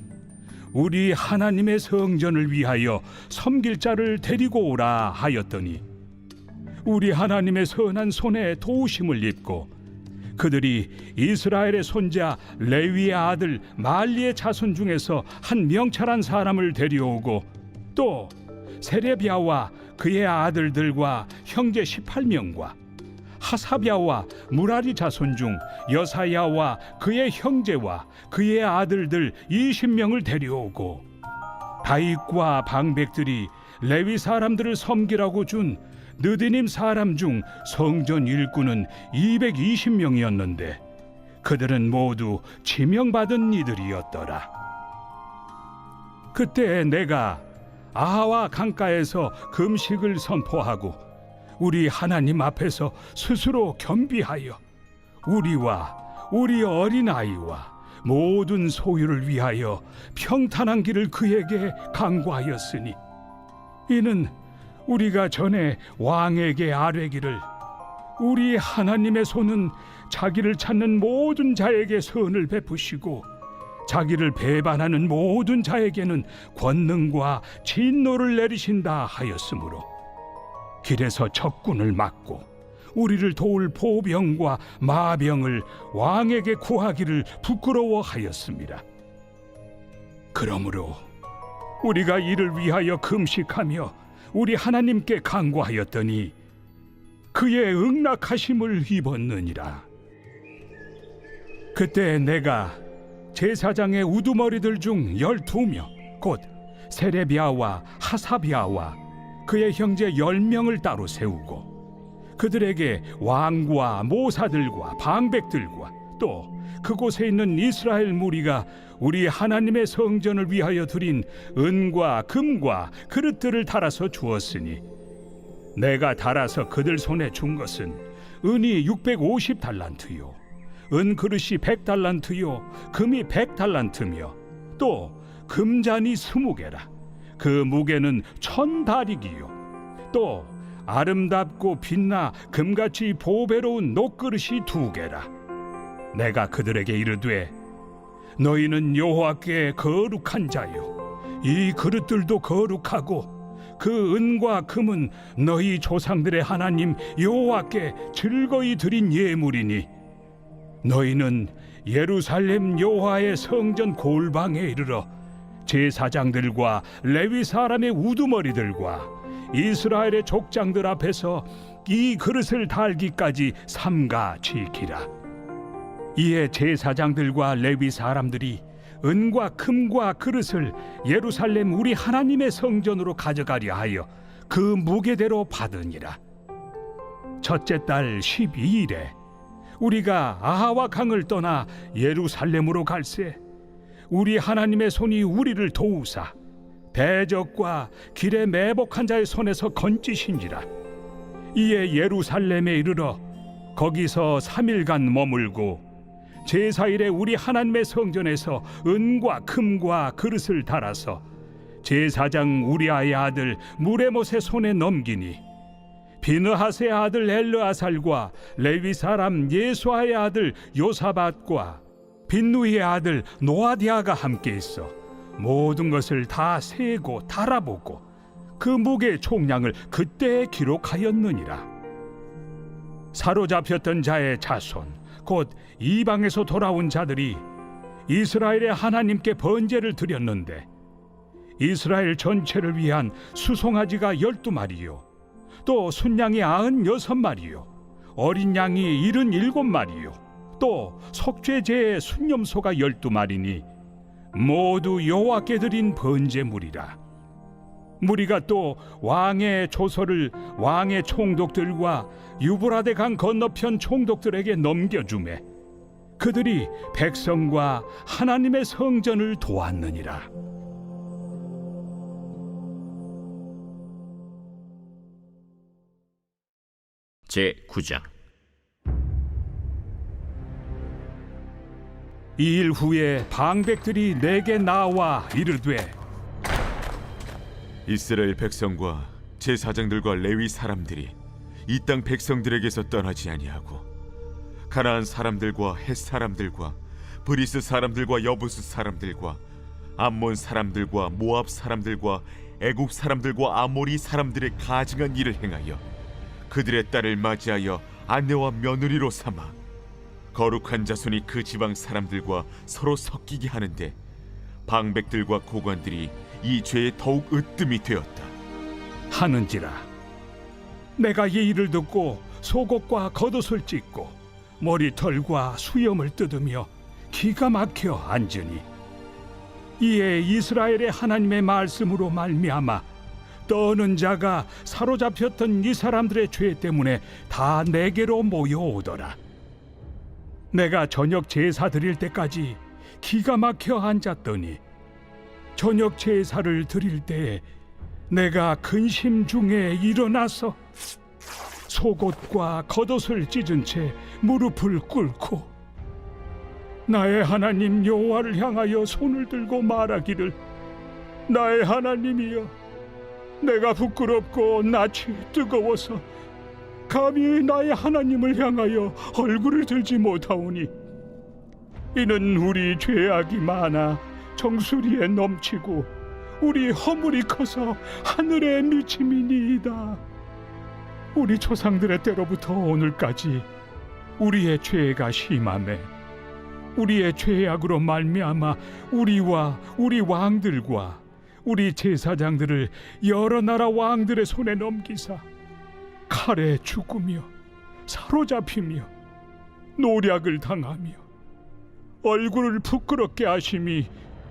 우리 하나님의 성전을 위하여 섬길 자를 데리고 오라 하였더니 우리 하나님의 선한 손에 도우심을 입고 그들이 이스라엘의 손자 레위의 아들 말리의 자손 중에서 한 명철한 사람을 데려오고 또 세레비아와 그의 아들들과 형제 18명과 하사비아와 무라리 자손 중 여사야와 그의 형제와 그의 아들들 20명을 데려오고 다윗과 방백들이 레위 사람들을 섬기라고 준 느디님 사람 중 성전 일꾼은 220명이었는데 그들은 모두 지명받은 이들이었더라. 그때 내가 아하와 강가에서 금식을 선포하고 우리 하나님 앞에서 스스로 겸비하여 우리와 우리 어린아이와 모든 소유를 위하여 평탄한 길을 그에게 강구하였으니 이는 우리가 전에 왕에게 아뢰기를 우리 하나님의 손은 자기를 찾는 모든 자에게 선을 베푸시고 자기를 배반하는 모든 자에게는 권능과 진노를 내리신다 하였으므로 길에서 적군을 막고 우리를 도울 보병과 마병을 왕에게 구하기를 부끄러워하였습니다. 그러므로 우리가 이를 위하여 금식하며 우리 하나님께 간구하였더니 그의 응낙하심을 입었느니라. 그때 내가 제사장의 우두머리들 중 12명 곧 세레비아와 하사비아와 그의 형제 10명을 따로 세우고 그들에게 왕과 모사들과 방백들과 또 그곳에 있는 이스라엘 무리가 우리 하나님의 성전을 위하여 드린 은과 금과 그릇들을 달아서 주었으니 내가 달아서 그들 손에 준 것은 은이 650달란트요 은 그릇이 100달란트요 금이 100달란트며 또 금잔이 20개라 그 무게는 1000다리기요 또 아름답고 빛나 금같이 보배로운 녹그릇이 2개라. 내가 그들에게 이르되 너희는 여호와께 거룩한 자요 이 그릇들도 거룩하고 그 은과 금은 너희 조상들의 하나님 여호와께 즐거이 드린 예물이니 너희는 예루살렘 여호와의 성전 골방에 이르러 제사장들과 레위 사람의 우두머리들과 이스라엘의 족장들 앞에서 이 그릇을 달기까지 삼가 지키라. 이에 제사장들과 레위 사람들이 은과 금과 그릇을 예루살렘 우리 하나님의 성전으로 가져가려 하여 그 무게대로 받으니라. 첫째 달 12일에 우리가 아하와 강을 떠나 예루살렘으로 갈새 우리 하나님의 손이 우리를 도우사 대적과 길에 매복한 자의 손에서 건지신지라. 이에 예루살렘에 이르러 거기서 3일간 머물고 제사일에 우리 하나님의 성전에서 은과 금과 그릇을 달아서 제사장 우리아의 아들 무레못의 손에 넘기니 비느하스의 아들 엘르아살과 레위 사람 예수아의 아들 요사밧과 빈누이의 아들 노아디아가 함께 있어 모든 것을 다 세고 달아보고 그 무게의 총량을 그때 기록하였느니라. 사로잡혔던 자의 자손 곧 이방에서 돌아온 자들이 이스라엘의 하나님께 번제를 드렸는데 이스라엘 전체를 위한 수송아지가 12마리요 또 순양이 96마리요 어린 양이 77마리요 또 속죄제의 순념소가 12마리니 모두 여호와께 드린 번제물이라. 무리가 또 왕의 조서를 왕의 총독들과 유브라데 강 건너편 총독들에게 넘겨주매 그들이 백성과 하나님의 성전을 도왔느니라. 제9장. 이 일 후에 방백들이 내게 나와 이르되 이스라엘 백성과 제사장들과 레위 사람들이 이 땅 백성들에게서 떠나지 아니하고 가나안 사람들과 헷 사람들과 브리스 사람들과 여부스 사람들과 암몬 사람들과 모압 사람들과 애굽 사람들과 아모리 사람들의 가증한 일을 행하여 그들의 딸을 맞이하여 아내와 며느리로 삼아 거룩한 자손이 그 지방 사람들과 서로 섞이게 하는데 방백들과 고관들이 이 죄에 더욱 으뜸이 되었다 하는지라. 내가 이 일을 듣고 속옷과 겉옷을 찢고 머리털과 수염을 뜯으며 기가 막혀 앉으니 이에 이스라엘의 하나님의 말씀으로 말미암아 떠는 자가 사로잡혔던 이 사람들의 죄 때문에 다 내게로 모여오더라. 내가 저녁 제사 드릴 때까지 기가 막혀 앉았더니 저녁 제사를 드릴 때에 내가 근심 중에 일어나서 속옷과 겉옷을 찢은 채 무릎을 꿇고 나의 하나님 여호와를 향하여 손을 들고 말하기를 나의 하나님이여, 내가 부끄럽고 낯이 뜨거워서 감히 나의 하나님을 향하여 얼굴을 들지 못하오니 이는 우리 죄악이 많아 정수리에 넘치고 우리 허물이 커서 하늘에 미침이니이다. 우리 조상들의 때로부터 오늘까지 우리의 죄가 심하매 우리의 죄악으로 말미암아 우리와 우리 왕들과 우리 제사장들을 여러 나라 왕들의 손에 넘기사 칼에 죽으며 사로잡히며 노략을 당하며 얼굴을 부끄럽게 하심이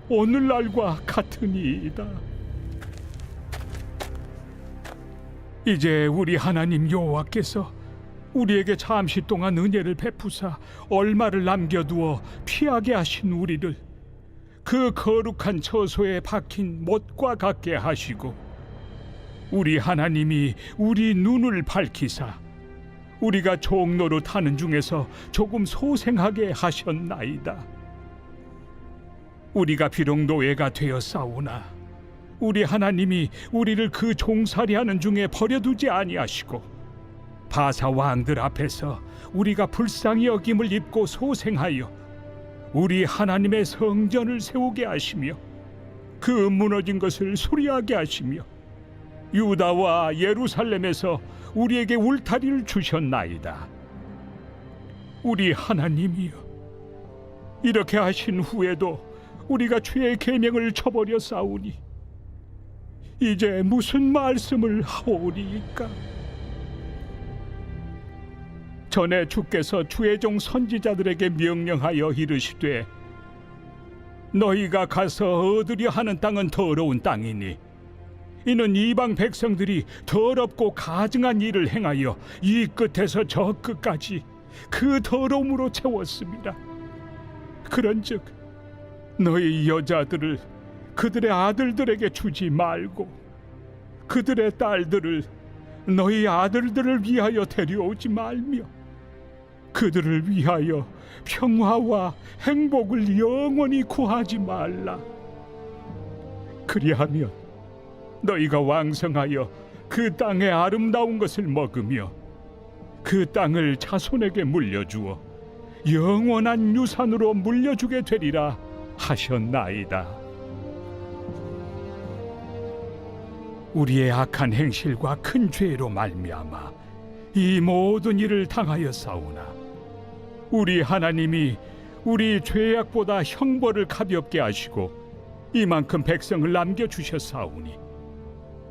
오늘날과 같으니이다. 이제 우리 하나님 여호와께서 우리에게 잠시 동안 은혜를 베푸사 얼마를 남겨두어 피하게 하신 우리를 그 거룩한 처소에 박힌 못과 같게 하시고 우리 하나님이 우리 눈을 밝히사 우리가 종로로 타는 중에서 조금 소생하게 하셨나이다. 우리가 비록 노예가 되었사오나 우리 하나님이 우리를 그 종살이하는 중에 버려두지 아니하시고 바사 왕들 앞에서 우리가 불쌍히 여김을 입고 소생하여 우리 하나님의 성전을 세우게 하시며 그 무너진 것을 수리하게 하시며 유다와 예루살렘에서 우리에게 울타리를 주셨나이다. 우리 하나님이여, 이렇게 하신 후에도 우리가 주의 계명을 저버려 싸우니 이제 무슨 말씀을 하오리이까? 전에 주께서 주의 종 선지자들에게 명령하여 이르시되 너희가 가서 얻으려 하는 땅은 더러운 땅이니 이는 이방 백성들이 더럽고 가증한 일을 행하여 이 끝에서 저 끝까지 그 더러움으로 채웠습니다. 그런즉 너희 여자들을 그들의 아들들에게 주지 말고 그들의 딸들을 너희 아들들을 위하여 데려오지 말며 그들을 위하여 평화와 행복을 영원히 구하지 말라. 그리하면 너희가 왕성하여 그 땅의 아름다운 것을 먹으며 그 땅을 자손에게 물려주어 영원한 유산으로 물려주게 되리라 하셨나이다. 우리의 악한 행실과 큰 죄로 말미암아 이 모든 일을 당하였사오나 우리 하나님이 우리 죄악보다 형벌을 가볍게 하시고 이만큼 백성을 남겨주셨사오니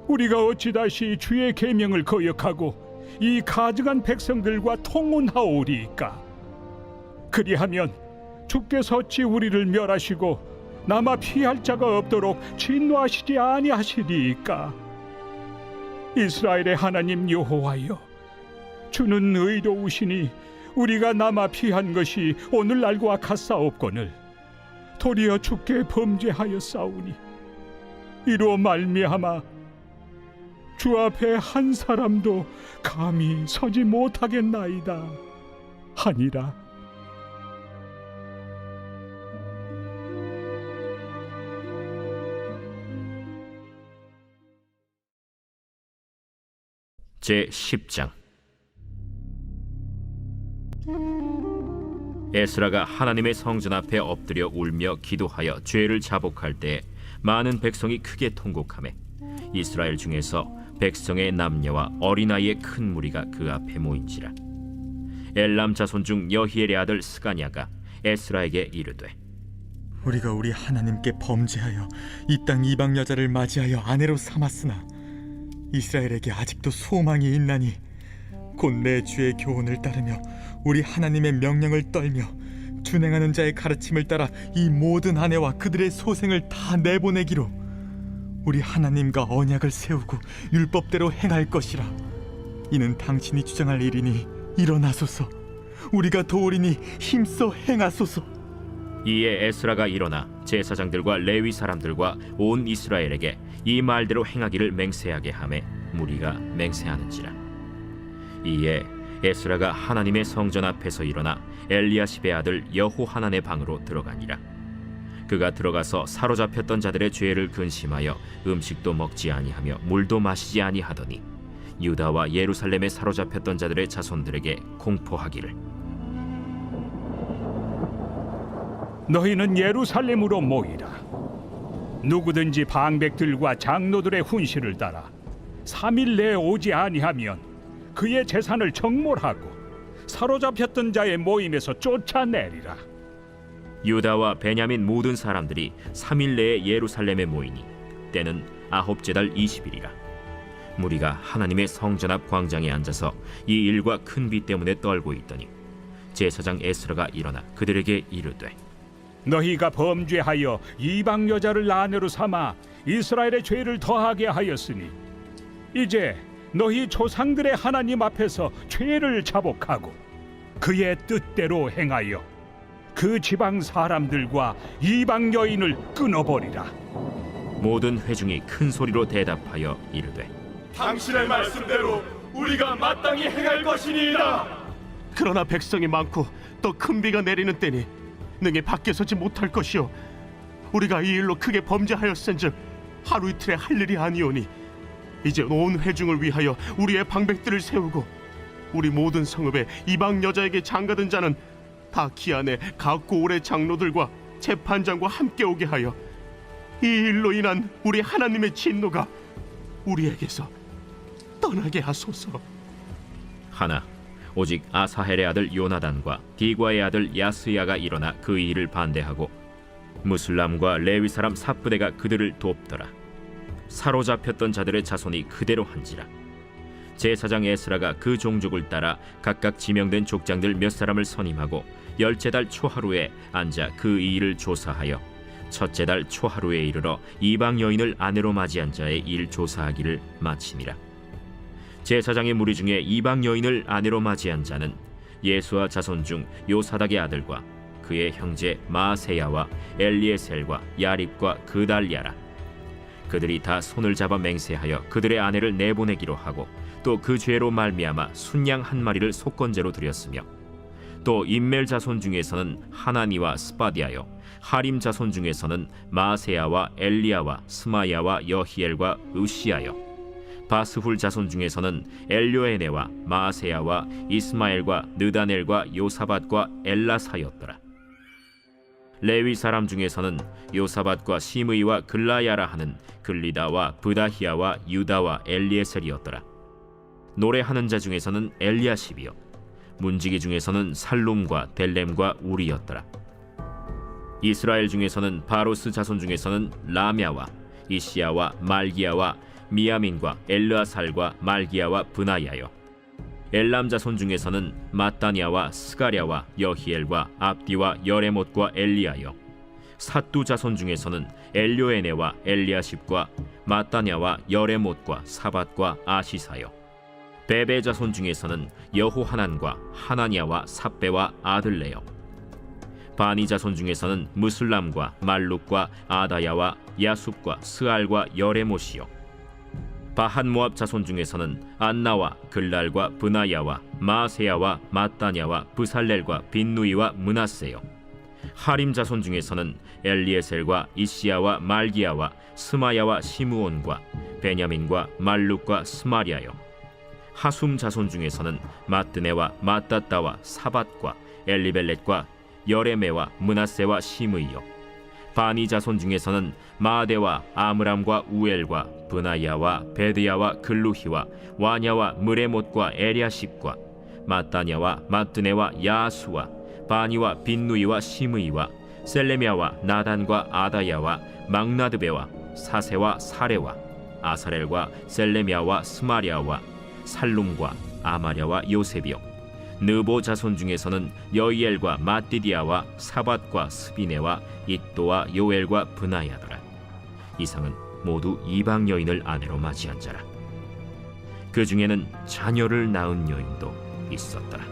우리가 어찌 다시 주의 계명을 거역하고 이 가증한 백성들과 통혼하오리이까? 그리하면 주께서 어찌 우리를 멸하시고 남아 피할 자가 없도록 진노하시지 아니하시리이까? 이스라엘의 하나님 여호와여, 주는 의로우시니 우리가 남아 피한 것이 오늘날과 같사옵거늘 도리어 주께 범죄하였사오니 이로 말미암아 주 앞에 한 사람도 감히 서지 못하겠나이다 하니라. 제 10장. 에스라가 하나님의 성전 앞에 엎드려 울며 기도하여 죄를 자복할 때 많은 백성이 크게 통곡하매 이스라엘 중에서 백성의 남녀와 어린아이의 큰 무리가 그 앞에 모인지라. 엘람 자손 중 여히엘의 아들 스가냐가 에스라에게 이르되 우리가 우리 하나님께 범죄하여 이 땅 이방 여자를 맞이하여 아내로 삼았으나 이스라엘에게 아직도 소망이 있나니 곧 내 주의 교훈을 따르며 우리 하나님의 명령을 떨며 준행하는 자의 가르침을 따라 이 모든 아내와 그들의 소생을 다 내보내기로 우리 하나님과 언약을 세우고 율법대로 행할 것이라. 이는 당신이 주장할 일이니 일어나소서. 우리가 도우리니 힘써 행하소서. 이에 에스라가 일어나 제사장들과 레위 사람들과 온 이스라엘에게 이 말대로 행하기를 맹세하게 하매 무리가 맹세하는지라. 이에 에스라가 하나님의 성전 앞에서 일어나 엘리야십의 아들 여호하난의 방으로 들어가니라. 그가 들어가서 사로잡혔던 자들의 죄를 근심하여 음식도 먹지 아니하며 물도 마시지 아니하더니 유다와 예루살렘에 사로잡혔던 자들의 자손들에게 공포하기를 너희는 예루살렘으로 모이라. 누구든지 방백들과 장로들의 훈시를 따라 3일 내에 오지 아니하면 그의 재산을 정몰하고 사로잡혔던 자의 모임에서 쫓아내리라. 유다와 베냐민 모든 사람들이 3일 내에 예루살렘에 모이니 때는 아홉째 달 20일이라. 무리가 하나님의 성전 앞 광장에 앉아서 이 일과 큰 비 때문에 떨고 있더니 제사장 에스라가 일어나 그들에게 이르되 너희가 범죄하여 이방 여자를 아내로 삼아 이스라엘의 죄를 더하게 하였으니 이제 너희 조상들의 하나님 앞에서 죄를 자복하고 그의 뜻대로 행하여 그 지방 사람들과 이방 여인을 끊어버리라. 모든 회중이 큰 소리로 대답하여 이르되 당신의 말씀대로 우리가 마땅히 행할 것이니이다. 그러나 백성이 많고 또 큰 비가 내리는 때니 능히 밖에 서지 못할 것이요 우리가 이 일로 크게 범죄하였은즉 하루 이틀에 할 일이 아니오니 이제 온 회중을 위하여 우리의 방백들을 세우고 우리 모든 성읍에 이방 여자에게 장가든 자는 다 기한에 각고 올의 장로들과 재판장과 함께 오게 하여 이 일로 인한 우리 하나님의 진노가 우리에게서 떠나게 하소서. 하나 오직 아사헬의 아들 요나단과 디과의 아들 야스야가 일어나 그 일을 반대하고 무슬람과 레위 사람 삽부대가 그들을 돕더라. 사로잡혔던 자들의 자손이 그대로 한지라. 제사장 에스라가 그 종족을 따라 각각 지명된 족장들 몇 사람을 선임하고 10째 달 초하루에 앉아 그 일을 조사하여 첫째 달 초하루에 이르러 이방 여인을 아내로 맞이한 자의 일 조사하기를 마치니라. 제사장의 무리 중에 이방 여인을 아내로 맞이한 자는 예수와 자손 중 요사닥의 아들과 그의 형제 마세야와 엘리에셀과 야립과 그달랴라. 그들이 다 손을 잡아 맹세하여 그들의 아내를 내보내기로 하고 또 그 죄로 말미암아 순양 한 마리를 속건제로 드렸으며 또 임멜 자손 중에서는 하나니와 스바디아요 하림 자손 중에서는 마세야와 엘리야와 스마야와 여히엘과 으시야요 바스훌 자손 중에서는 엘료에네와 마세야와 이스마엘과 느다넬과 요사밧과 엘라사였더라. 레위 사람 중에서는 요사밧과 시므이와 글라야라 하는 글리다와 브다히야와 유다와 엘리에셀이었더라. 노래하는 자 중에서는 엘리야십이요 문지기 중에서는 살룸과 델렘과 우리였더라. 이스라엘 중에서는 바로스 자손 중에서는 라мя와 이시야와 말기야와 미야민과 엘르아살과 말기야와 브나야요 엘람 자손 중에서는 마따냐와 스가랴와 여히엘과 압디와 여레못과 엘리야요 삿두 자손 중에서는 엘료에네와 엘리야십과 마따냐와 여레못과 사밧과 아시사요 베베 자손 중에서는 여호하난과 하나냐와 삽베와 아들레요 바니 자손 중에서는 무슬람과 말룩과 아다야와 야숲과 스알과 여레못이요 바한 모압 자손 중에서는 안나와 글랄과 브나야와 마세야와 마따냐와 브살렐과 빈누이와 므낫세요 하림 자손 중에서는 엘리에셀과 이시야와 말기야와 스마야와 시므온과 베냐민과 말룩과 스마리아요 하숨 자손 중에서는 마뜨네와 마따따와 사밧과 엘리벨렛과 여레메와 므낫세와 시므이요 바니 자손 중에서는 마데와 아므람과 우엘과 브나야와 베드야와 글루히와 와냐와 무레못과 에리아십과 마따냐와 마뜨네와 야수와 바니와 빈누이와 시므이와 셀레미아와 나단과 아다야와 막나드베와 사세와 사레와 아사렐과 셀레미아와 스마리아와 살룸과 아마랴와 요셉이요 느보 자손 중에서는 여이엘과 마띠디아와 사밧과 스비네와 잇도와 요엘과 브나야더라. 이상은 모두 이방 여인을 아내로 맞이한 자라. 그 중에는 자녀를 낳은 여인도 있었더라.